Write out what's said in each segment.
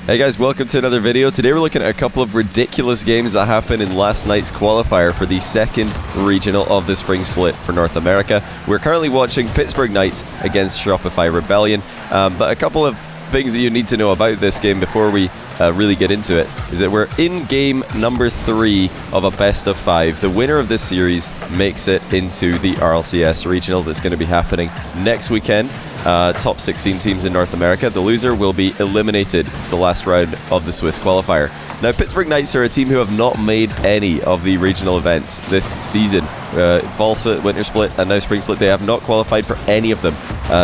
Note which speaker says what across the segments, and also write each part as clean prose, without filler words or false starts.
Speaker 1: Hey guys, welcome to another video. Today we're looking at a couple of ridiculous games that happened in last night's qualifier for the second regional of the Spring Split for North America. We're currently watching Pittsburgh Knights against Shopify Rebellion, but a couple of things that you need to know about this game before we really get into it is that we're in game number 3 of a best of 5. The winner of this series makes it into the RLCS regional that's going to be happening next weekend. Top 16 teams in North America. The loser will be eliminated. It's the last round of the Swiss qualifier. Now, Pittsburgh Knights are a team who have not made any of the regional events this season. Fall Split, Winter Split, and now Spring Split. They have not qualified for any of them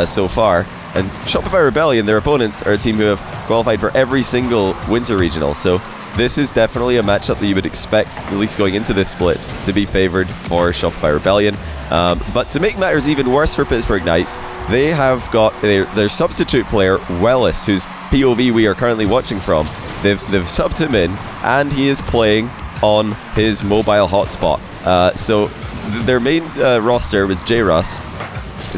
Speaker 1: so far. And Shopify Rebellion, their opponents, are a team who have qualified for every single winter regional. So this is definitely a matchup that you would expect, at least going into this split, to be favored for Shopify Rebellion. But to make matters even worse for Pittsburgh Knights, they have got their substitute player, Quals, whose POV we are currently watching from. They've subbed him in, and he is playing on his mobile hotspot. So their main roster with J-Russ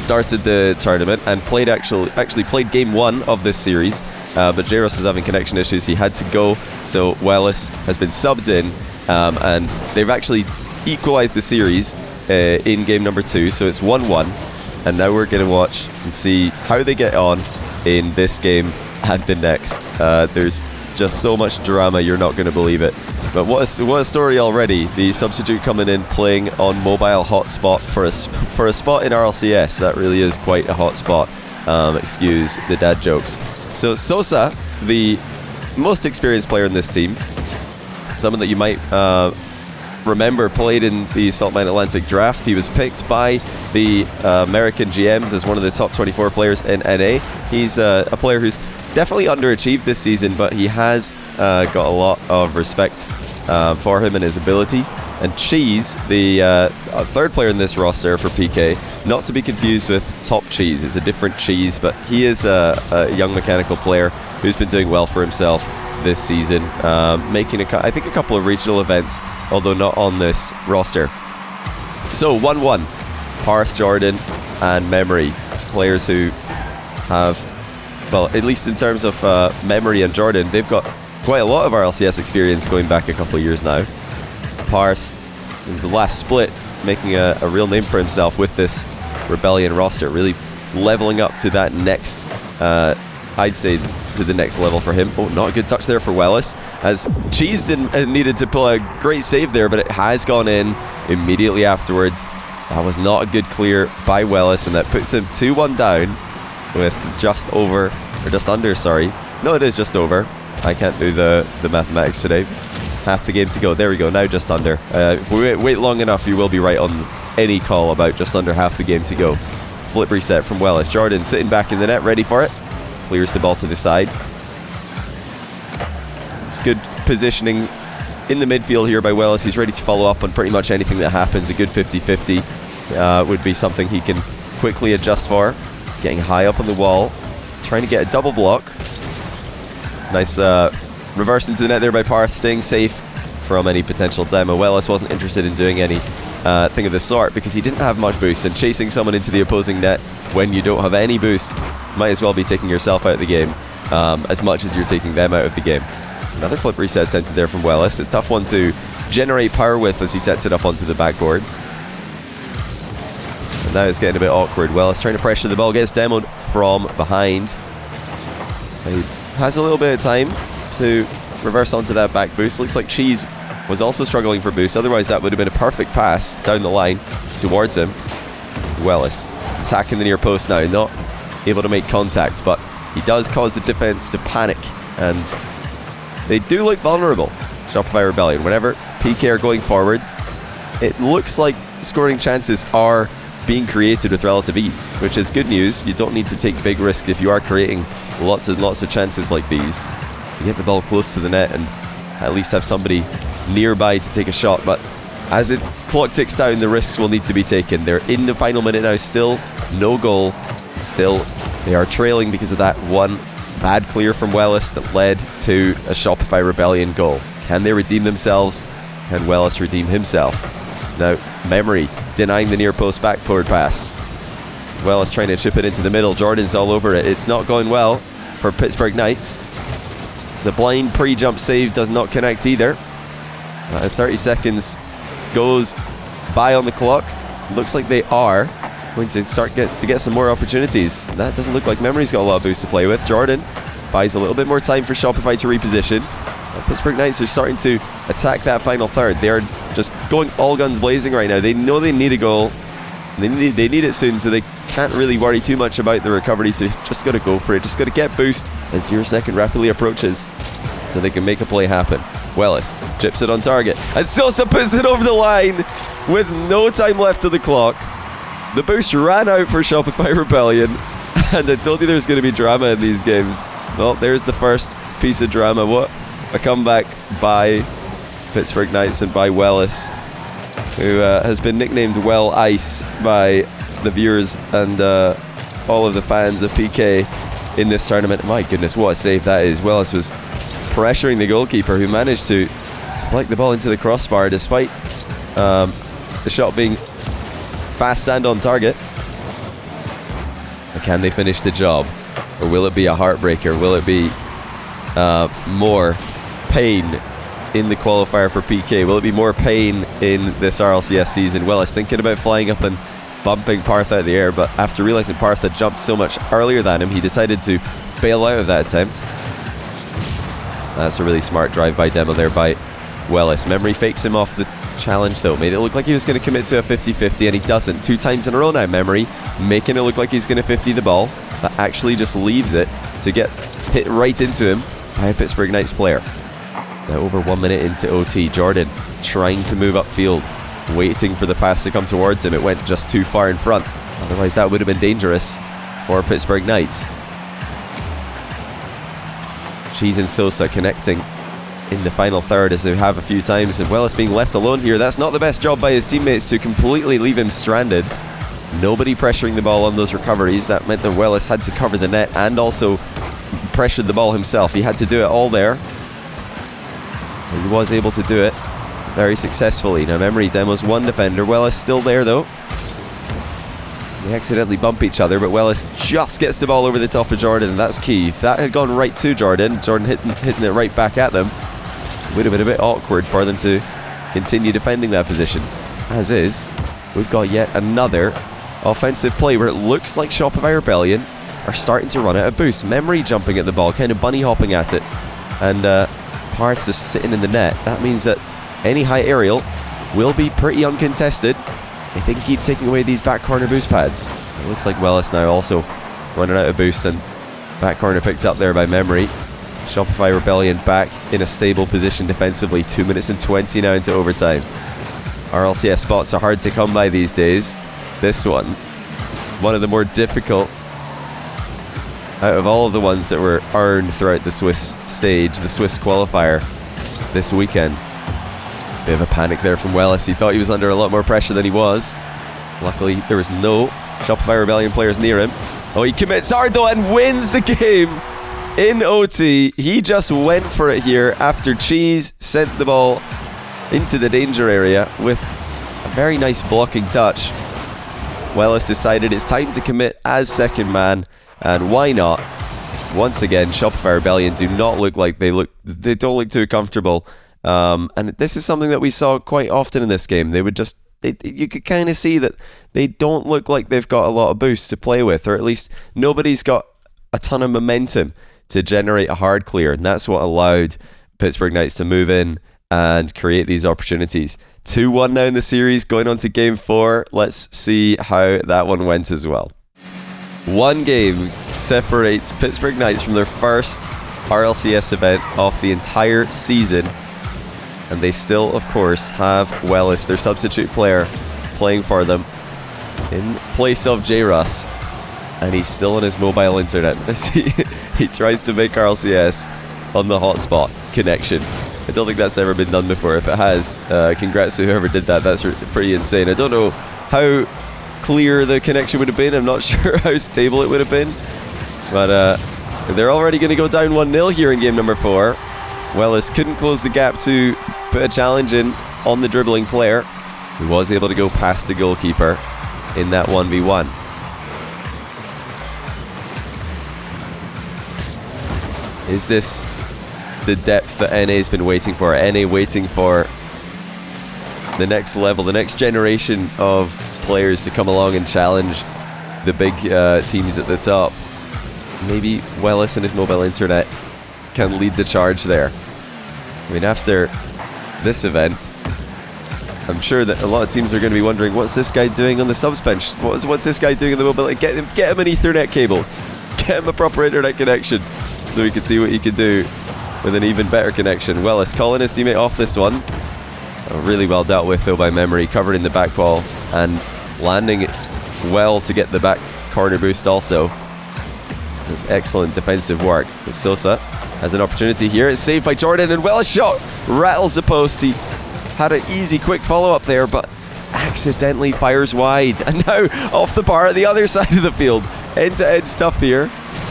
Speaker 1: started the tournament and actually played game 1 of this series, but J-Russ was having connection issues. He had to go, so Quals has been subbed in, and they've actually equalized the series in game number 2, so it's 1-1, and now we're going to watch and see how they get on in this game and the next. There's just so much drama, you're not going to believe it. But what a story already. The substitute coming in playing on mobile hotspot for a spot in RLCS. That really is quite a hot spot. Excuse the dad jokes. So Sosa, the most experienced player in this team, someone that you might remember played in the Salt Mine Atlantic draft. He was picked by the American GMs as one of the top 24 players in NA. He's a player who's definitely underachieved this season, but he has got a lot of respect for him and his ability. And Cheese, the third player in this roster for PK, not to be confused with Top Cheese, is a different Cheese, but he is a young mechanical player who's been doing well for himself this season, making I think a couple of regional events, although not on this roster. So 1-1, Parth, Jordan and Memory, players who have, well, at least in terms of Memory and Jordan, they've got quite a lot of RLCS experience going back a couple of years now. Parth, in the last split, making a real name for himself with this Rebellion roster, really leveling up to that next, I'd say, to the next level for him. Oh, not a good touch there for Quals, as Cheese needed to pull a great save there, but it has gone in immediately afterwards. That was not a good clear by Quals, and that puts him 2-1 down with just over, or just under, sorry. No, it is just over. I can't do the mathematics today. Half the game to go. There we go, now just under. If we wait long enough, you will be right on any call about just under half the game to go. Flip reset from Quals. Jordan sitting back in the net, ready for it. Clears the ball to the side. It's good positioning in the midfield here by Quals. He's ready to follow up on pretty much anything that happens. A good 50-50 would be something he can quickly adjust for. Getting high up on the wall, trying to get a double block. Nice reverse into the net there by Parth, staying safe from any potential demo. Quals wasn't interested in doing any thing of this sort because he didn't have much boost, and chasing someone into the opposing net when you don't have any boost might as well be taking yourself out of the game as much as you're taking them out of the game. Another flip reset attempted there from Quals. A tough one to generate power with as he sets it up onto the backboard. And now it's getting a bit awkward. Quals trying to pressure the ball, gets demoed from behind. He has a little bit of time to reverse onto that back boost. Looks like Cheese was also struggling for boost, otherwise that would have been a perfect pass down the line towards him. Quals attacking the near post now, not able to make contact, but he does cause the defense to panic, and they do look vulnerable, Shopify Rebellion. Whenever PK are going forward, it looks like scoring chances are being created with relative ease, which is good news. You don't need to take big risks if you are creating lots of chances like these, to get the ball close to the net and at least have somebody nearby to take a shot. But as the clock ticks down, the risks will need to be taken. They're in the final minute now, still no goal. Still, they are trailing because of that one bad clear from Quals that led to a Shopify Rebellion goal. Can they redeem themselves? Can Quals redeem himself? Now, Memory denying the near post backboard pass. Quals trying to chip it into the middle. Jordan's all over it. It's not going well for Pittsburgh Knights. As a blind pre-jump save does not connect either. As 30 seconds goes by on the clock, looks like they are going to start to get some more opportunities. That doesn't look like Memory's got a lot of boost to play with. Jordan buys a little bit more time for Shopify to reposition. Pittsburgh Knights are starting to attack that final third. They are just going all guns blazing right now. They know they need a goal. They need it soon, so they can't really worry too much about the recovery, so just got to go for it. Just got to get boost as 0 second rapidly approaches so they can make a play happen. Wellis chips it on target, and Sosa puts it over the line with no time left on the clock. The boost ran out for Shopify Rebellion, and I told you there's going to be drama in these games. Well, there's the first piece of drama. What a comeback by Pittsburgh Knights and by Wellis, who has been nicknamed Well Ice by the viewers and all of the fans of PK in this tournament. My goodness, what a save that is. Wellis was pressuring the goalkeeper, who managed to flick the ball into the crossbar despite the shot being fast and on target. But can they finish the job? Or will it be a heartbreaker? Will it be more pain in the qualifier for PK? Will it be more pain in this RLCS season? Well, I was thinking about flying up and bumping Parth out of the air, but after realizing Parth had jumped so much earlier than him, he decided to bail out of that attempt. That's a really smart drive by Demo there by Wellis. Memory fakes him off the challenge though, made it look like he was going to commit to a 50-50, and he doesn't. 2 times in a row now, Memory making it look like he's going to 50 the ball, but actually just leaves it to get hit right into him by a Pittsburgh Knights player. Now over 1 minute into OT, Jordan trying to move upfield, waiting for the pass to come towards him. It went just too far in front, otherwise that would have been dangerous for Pittsburgh Knights. Cheese and Sosa connecting in the final third as they have a few times, and Wellis being left alone here. That's not the best job by his teammates to completely leave him stranded. Nobody pressuring the ball on those recoveries. That meant that Wellis had to cover the net and also pressured the ball himself. He had to do it all there. He was able to do it very successfully. Now Memory demos one defender. Wellis still there though. They accidentally bump each other, but Wellis just gets the ball over the top of Jordan, and that's key. If that had gone right to Jordan hitting it right back at them, it would have been a bit awkward for them to continue defending that position. As is, we've got yet another offensive play where it looks like Shopify Rebellion are starting to run out of boost. Memory jumping at the ball, kind of bunny hopping at it, and Parth just sitting in the net. That means that any high aerial will be pretty uncontested if they can keep taking away these back corner boost pads. It looks like Wellis now also running out of boost, and back corner picked up there by Memory. Shopify Rebellion back in a stable position defensively. 2 minutes and 20 now into overtime. RLCS spots are hard to come by these days. This one of the more difficult out of all of the ones that were earned throughout the Swiss stage, the Swiss qualifier this weekend. Bit of a panic there from Wellis. He thought he was under a lot more pressure than he was. Luckily, there was no Shopify Rebellion players near him. Oh, he commits hard though and wins the game in OT. He just went for it here after Cheese sent the ball into the danger area with a very nice blocking touch. Wellis decided it's time to commit as second man, and why not? Once again, Shopify Rebellion do not look like they don't look too comfortable. And this is something that we saw quite often in this game. They would just, you could kind of see that they don't look like they've got a lot of boost to play with, or at least nobody's got a ton of momentum to generate a hard clear, and that's what allowed Pittsburgh Knights to move in and create these opportunities. 2-1 now in the series, going on to game 4. Let's see how that one went as well. One game separates Pittsburgh Knights from their first RLCS event of the entire season, and they still, of course, have Wellis, their substitute player, playing for them in place of J-Russ, and he's still on his mobile internet as he tries to make RLCS on the hotspot connection. I don't think that's ever been done before. If it has, congrats to whoever did that. That's pretty insane. I don't know how clear the connection would have been. I'm not sure how stable it would have been, but they're already going to go down 1-0 here in game number 4. Wellis couldn't close the gap to put a challenge in on the dribbling player, who was able to go past the goalkeeper in that 1v1. Is this the depth that NA's been waiting for. NA waiting for the next level, the next generation of players to come along and challenge the big teams at the top. Maybe Wellis and his mobile internet can lead the charge there. I mean, after this event, I'm sure that a lot of teams are going to be wondering, what's this guy doing on the subs bench? What's this guy doing in the mobile? Get him an Ethernet cable. Get him a proper internet connection so we can see what he can do with an even better connection. Wellis calling his teammate off this one. Really well dealt with though by Memory, covered in the back wall and landing it well to get the back corner boost also. That's excellent defensive work. But Sosa has an opportunity here. It's saved by Jordan, and Wellis shot rattles the post. He had an easy quick follow-up there, but accidentally fires wide. And now off the bar at the other side of the field. End-to-end stuff here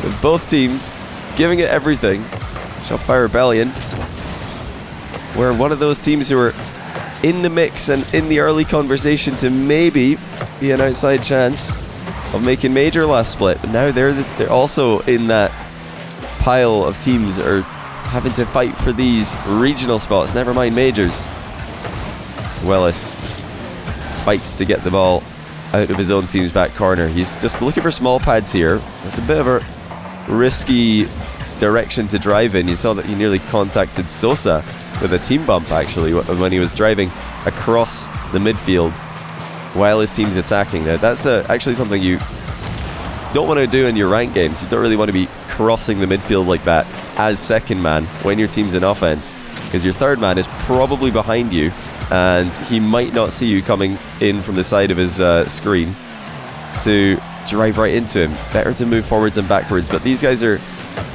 Speaker 1: with both teams giving it everything. Shopify Rebellion, we're one of those teams who are in the mix and in the early conversation to maybe be an outside chance of making major last split. But now they're also in that pile of teams that are having to fight for these regional spots, never mind majors. So Wellis fights to get the ball out of his own team's back corner. He's just looking for small pads here. It's a bit of a risky direction to drive in. You saw that he nearly contacted Sosa with a team bump actually when he was driving across the midfield while his team's attacking. Now that's actually something you don't want to do in your ranked games. You don't really want to be crossing the midfield like that as second man when your team's in offense, because your third man is probably behind you and he might not see you coming in from the side of his screen to drive right into him. Better to move forwards and backwards, but these guys are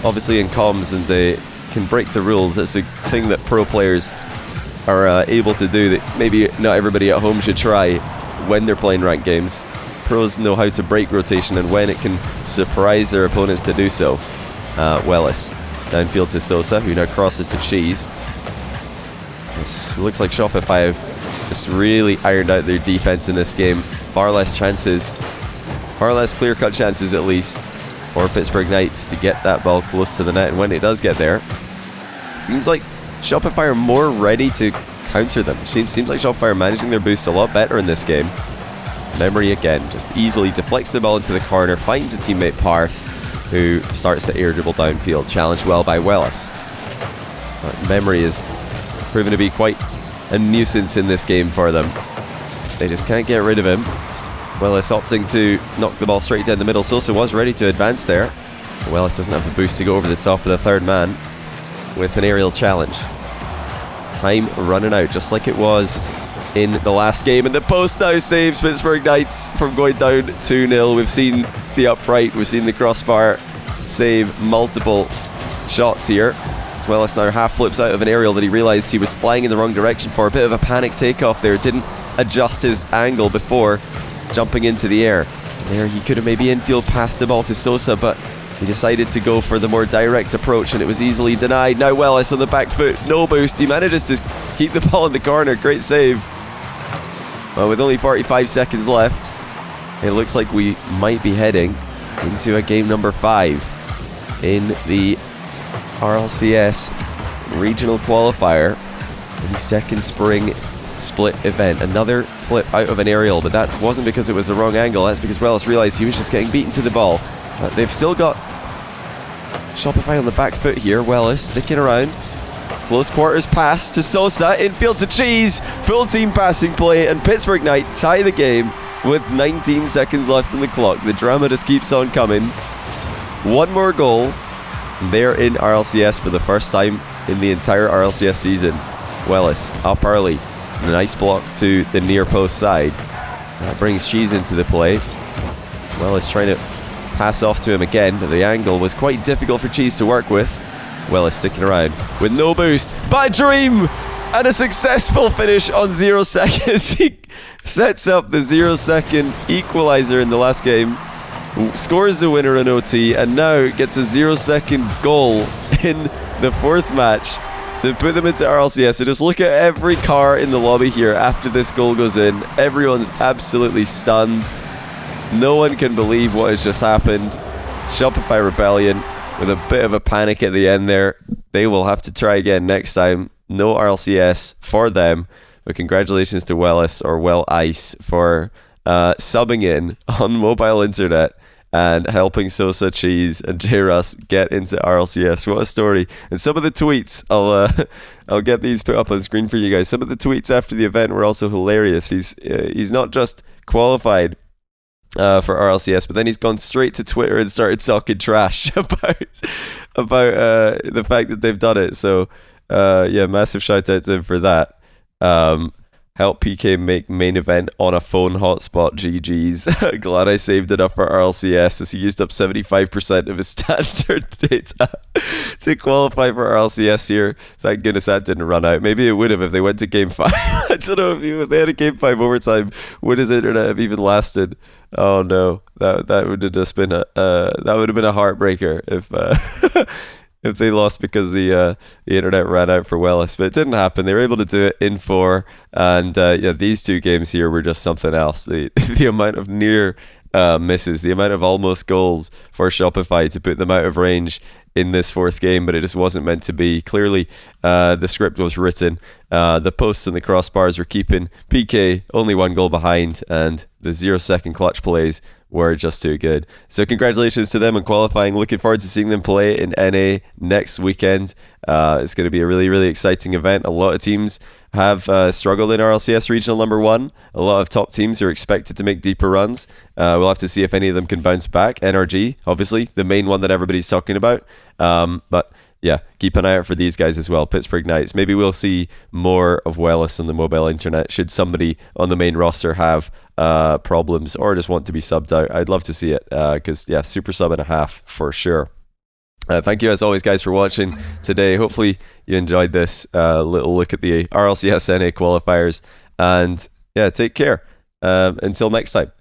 Speaker 1: obviously in comms and they can break the rules. It's a thing that pro players are able to do that maybe not everybody at home should try when they're playing ranked games. Pros know how to break rotation and when it can surprise their opponents to do so. Wellis downfield to Sosa, who now crosses to Cheese. This looks like Shopify have just really ironed out their defense in this game. Far less chances, far less clear-cut chances at least for Pittsburgh Knights to get that ball close to the net, and when it does get there, seems like Shopify are more ready to counter them. Seems like Shopify are managing their boost a lot better in this game. Memory again, just easily deflects the ball into the corner, finds a teammate Parth, who starts the air dribble downfield, challenged well by Wellis. But Memory is proven to be quite a nuisance in this game for them. They just can't get rid of him. Wellis opting to knock the ball straight down the middle. Sosa was ready to advance there. Wellis doesn't have the boost to go over the top of the third man with an aerial challenge. Time running out, just like it was in the last game. And the post now saves Pittsburgh Knights from going down 2-0. We've seen the upright, we've seen the crossbar save multiple shots here. As Wellis now half flips out of an aerial that he realized he was flying in the wrong direction for. A bit of a panic takeoff there. Didn't adjust his angle before jumping into the air. There he could have maybe infield passed the ball to Sosa, but he decided to go for the more direct approach and it was easily denied. Now Wellis on the back foot, no boost. He manages to keep the ball in the corner. Great save. Well, with only 45 seconds left, it looks like we might be heading into a game number 5 in the RLCS regional qualifier, the second spring split event. Another flip out of an aerial, but that wasn't because it was the wrong angle. That's because Wellis realized he was just getting beaten to the ball. But they've still got Shopify on the back foot here. Wellis sticking around. Close quarters pass to Sosa, infield to Cheese, full team passing play, and Pittsburgh Knight tie the game with 19 seconds left on the clock. The drama just keeps on coming. One more goal. They're in RLCS for the first time in the entire RLCS season. Wellis up early. Nice block to the near post side. That brings Cheese into the play. Wellis trying to pass off to him again, but the angle was quite difficult for Cheese to work with. Wellis sticking around with no boost, but a dream and a successful finish on 0 seconds. He sets up the 0 second equalizer in the last game, scores the winner in OT, and now gets a 0 second goal in the 4th match to put them into RLCS. So just look at every car in the lobby here after this goal goes in. Everyone's absolutely stunned. No one can believe what has just happened. Shopify Rebellion with a bit of a panic at the end there. they will have to try again next time. No RLCS for them, but congratulations to Wellis or Well Ice for subbing in on mobile internet and helping Sosa Cheese and J-Russ get into RLCS. What a story. And some of the tweets, I'll get these put up on screen for you guys. Some of the tweets after the event were also hilarious. He's not just qualified for RLCS, but then he's gone straight to Twitter and started talking trash about the fact that they've done it. So yeah, massive shout out to him for that. Help PK make main event on a phone hotspot. GG's. Glad I saved it up for RLCS as he used up 75% of his standard data to qualify for RLCS here. Thank goodness that didn't run out. Maybe it would have if they went to game 5. I don't know if they had a game 5 overtime. Would his internet have even lasted? Oh no, that would have just been a heartbreaker if they lost because the internet ran out for Wellis. But it didn't happen. They were able to do it in 4, and yeah, these 2 games here were just something else. The amount of near misses, the amount of almost goals for Shopify to put them out of range in this 4th game, but it just wasn't meant to be. Clearly, the script was written. The posts and the crossbars were keeping PK only 1 goal behind, and the 0-second clutch plays were just too good. So congratulations to them on qualifying. Looking forward to seeing them play in NA next weekend. It's going to be a really, really exciting event. A lot of teams have struggled in RLCS Regional number 1. A lot of top teams are expected to make deeper runs. We'll have to see if any of them can bounce back. NRG, obviously, the main one that everybody's talking about. But yeah, keep an eye out for these guys as well. Pittsburgh Knights. Maybe we'll see more of Wellis on the mobile internet should somebody on the main roster have problems or just want to be subbed out. I'd love to see it because yeah, super sub and a half for sure. Thank you as always, guys, for watching today. Hopefully you enjoyed this little look at the RLCS NA qualifiers, and yeah, take care until next time.